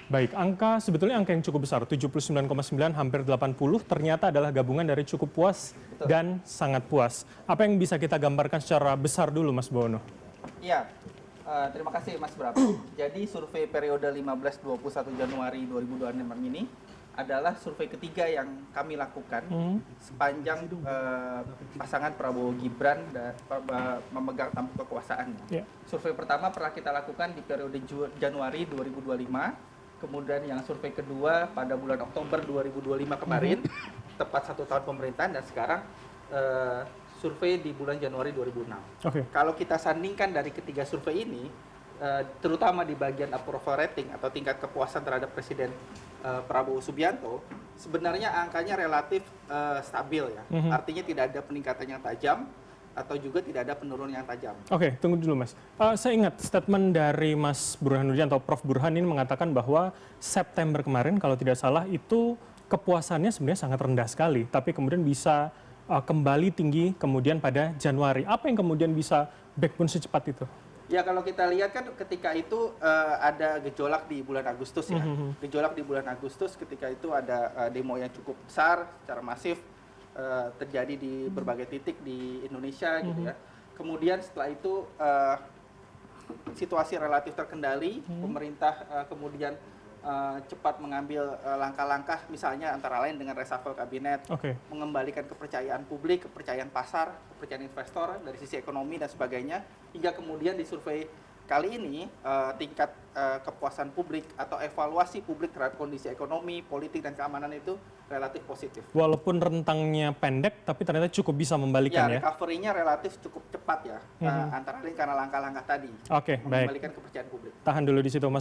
Baik, sebetulnya angka yang cukup besar, 79,9 hampir 80 ternyata adalah gabungan dari cukup puas Betul. dan sangat puas. Apa yang bisa kita gambarkan secara besar dulu Mas Bowono? Iya, terima kasih Mas Bram. Jadi survei periode 15-21 Januari 2026 ini adalah survei ketiga yang kami lakukan sepanjang pasangan Prabowo Gibran dan memegang tampuk kekuasaan. Ya. Survei pertama pernah kita lakukan di periode Januari 2025. Kemudian yang survei kedua pada bulan Oktober 2025 kemarin, tepat 1 tahun pemerintahan, dan sekarang survei di bulan Januari 2006. Oke. Kalau kita sandingkan dari ketiga survei ini, terutama di bagian approval rating atau tingkat kepuasan terhadap Presiden Prabowo Subianto, sebenarnya angkanya relatif stabil ya. Artinya tidak ada peningkatan yang tajam atau juga tidak ada penurunan yang tajam. Oke, tunggu dulu Mas. Saya ingat statement dari Mas Burhanuddin atau Prof. Burhan ini mengatakan bahwa September kemarin kalau tidak salah itu kepuasannya sebenarnya sangat rendah sekali, tapi kemudian bisa kembali tinggi kemudian pada Januari. Apa yang kemudian bisa backbone secepat itu? Ya, kalau kita lihat kan ketika itu ada gejolak di bulan Agustus ya. Gejolak di bulan Agustus ketika itu ada demo yang cukup besar secara masif terjadi di berbagai titik di Indonesia gitu ya. Kemudian setelah itu situasi relatif terkendali, pemerintah kemudian cepat mengambil langkah-langkah misalnya antara lain dengan reshuffle kabinet, mengembalikan kepercayaan publik, kepercayaan pasar, kepercayaan investor dari sisi ekonomi dan sebagainya, hingga kemudian di survei kali ini tingkat kepuasan publik atau evaluasi publik terhadap kondisi ekonomi, politik dan keamanan itu relatif positif. Walaupun rentangnya pendek, tapi ternyata cukup bisa membalikan ya? Recovery-nya relatif cukup cepat ya, antara lain karena langkah-langkah tadi, Oke, baik. mengembalikan kepercayaan publik. Tahan dulu di situ Mas.